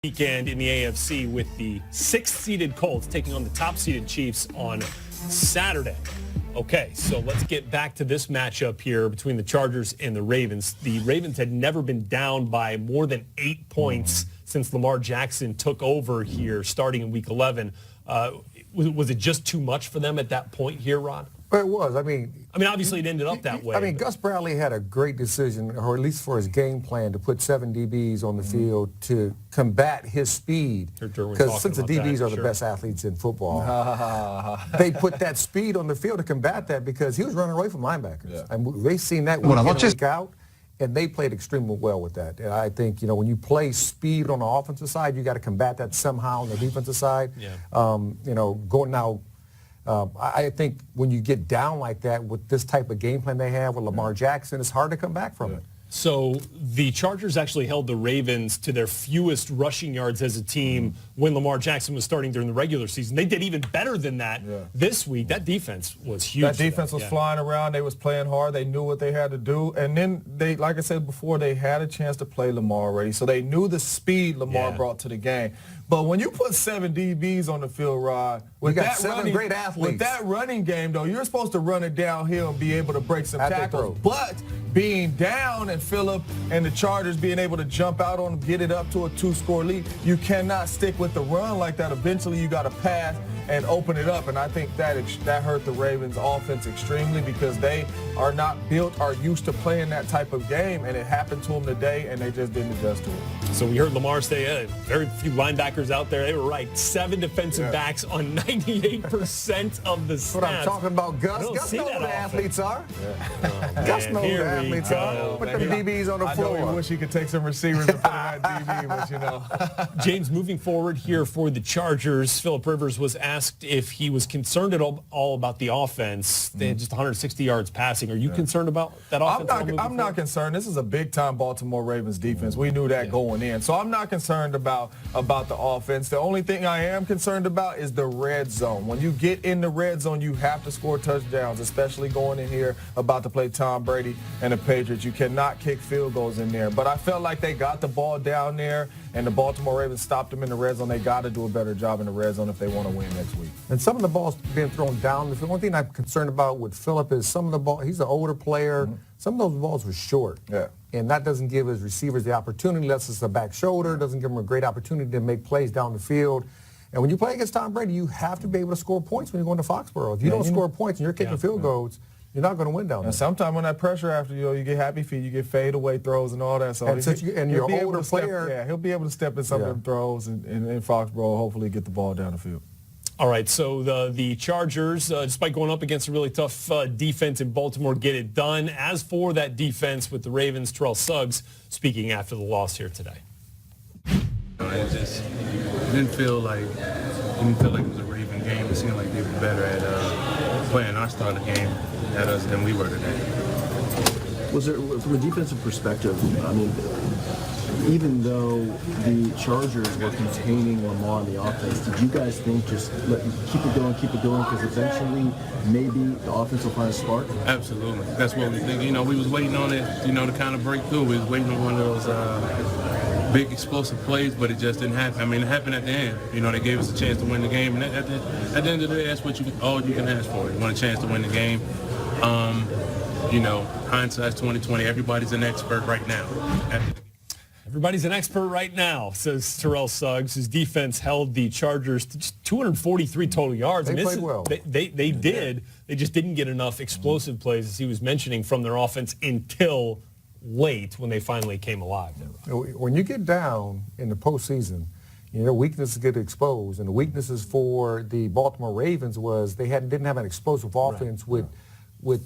Weekend in the AFC with the 6th-seeded Colts taking on the top-seeded Chiefs on Saturday. Okay, so let's get back to this matchup here between the Chargers and the Ravens. The Ravens had never been down by more than 8 points since Lamar Jackson took over here starting in Week 11. Was it just too much for them at that point here, Rod? Well, it was. I mean, obviously it ended up that way. I mean, Gus Bradley had a great decision, or at least for his game plan, to put 7 DBs on the field to combat his speed. Because since the DBs are the best athletes in football, they put that speed on the field to combat that because he was running away from linebackers. Yeah. And they've seen that week in, week out, and they played extremely well with that. And I think, you know, when you play speed on the offensive side, you got to combat that somehow on the defensive side. Yeah. You know, going now. I think when you get down like that with this type of game plan they have with Lamar Jackson, it's hard to come back from it. So the Chargers actually held the Ravens to their fewest rushing yards as a team when Lamar Jackson was starting during the regular season. They did even better than that this week. That defense was huge. That defense was flying around. They was playing hard. They knew what they had to do. And then they, like I said before, they had a chance to play Lamar already. So they knew the speed Lamar brought to the game. But when you put 7 DBs on the field, Rod, with that great athletes. With that running game, though, you're supposed to run it downhill and be able to break some tackles. But being down and Phillip and the Chargers being able to jump out on them, get it up to a 2-score lead, you cannot stick with the run like that. Eventually, you got to pass and open it up. And I think that hurt the Ravens' offense extremely because they are not built or used to playing that type of game. And it happened to them today, and they just didn't adjust to it. So we heard Lamar say very few linebackers out there. They were right. 7 defensive backs on 98% of the snaps. That's what I'm talking about, Gus. Gus knows who the athletes are. Gus knows who the athletes are. Put the DBs on the floor. I know he wish he could take some receivers and put them at DB, but you know. James, moving forward here for the Chargers, Phillip Rivers was asked if he was concerned at all about the offense. They had just 160 yards passing. Are you concerned about that offense? I'm not concerned. This is a big-time Baltimore Ravens defense. We knew that going in. So I'm not concerned about the offense. The only thing I am concerned about is the red zone. When you get in the red zone, you have to score touchdowns, especially going in here about to play Tom Brady and the Patriots. You cannot kick field goals in there. But I felt like they got the ball down there, and the Baltimore Ravens stopped them in the red zone. They got to do a better job in the red zone if they want to win next week. And some of the balls being thrown down. The one thing I'm concerned about with Phillip is some of the ball. He's an older player. Some of those balls were short. Yeah. And that doesn't give his receivers the opportunity. Unless it's a back shoulder. Doesn't give them a great opportunity to make plays down the field. And when you play against Tom Brady, you have to be able to score points when you're going to Foxborough. If you don't score points and you're kicking field goals, you're not going to win down there. And sometimes when that pressure after you get happy feet, you get fade away throws and all that. So and you're an older player. He'll be able to step in some of them throws and in Foxborough, hopefully get the ball down the field. All right, so the Chargers, despite going up against a really tough defense in Baltimore, get it done. As for that defense with the Ravens, Terrell Suggs speaking after the loss here today. It just didn't feel like it was a Raven game. It seemed like they were better at playing our style of game at us than we were today. Was there, from a defensive perspective, I mean, even though the Chargers were containing Lamar on the offense, did you guys think just keep it going, because eventually maybe the offense will find a spark? Absolutely. That's what we think. You know, we was waiting on it, to kind of break through. We was waiting on one of those big explosive plays, but it just didn't happen. I mean, it happened at the end. You know, they gave us a chance to win the game. And at the end of the day, that's what all you can ask for. You want a chance to win the game. You know, hindsight's 20/20. Everybody's an expert right now. Everybody's an expert right now, says Terrell Suggs. His defense held the Chargers to just 243 total yards. They played well. They did. They just didn't get enough explosive plays, as he was mentioning, from their offense until late when they finally came alive. When you get down in the postseason, you know, weaknesses get exposed. And the weaknesses for the Baltimore Ravens was they didn't have an explosive offense with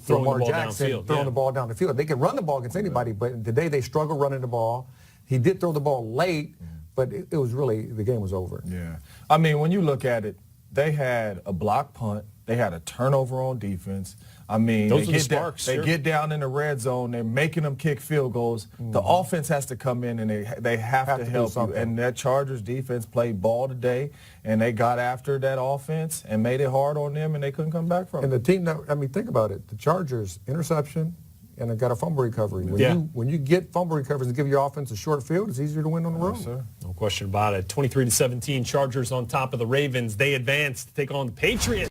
Lamar Jackson throwing the ball down the field. They can run the ball against anybody, but today they struggled running the ball. He did throw the ball late, but it was really, the game was over. Yeah. I mean, when you look at it, they had a block punt. They had a turnover on defense. I mean, those are the sparks. They get down in the red zone. They're making them kick field goals. The offense has to come in, and they have to help you. And that Chargers defense played ball today, and they got after that offense and made it hard on them, and they couldn't come back from it. And the team, I mean, think about it. The Chargers, interception, and it got a fumble recovery. When you get fumble recoveries and give your offense a short field, it's easier to win on the road. Yes, sir. No question. question about it. 23-17, Chargers on top of the Ravens. They advance to take on the Patriots.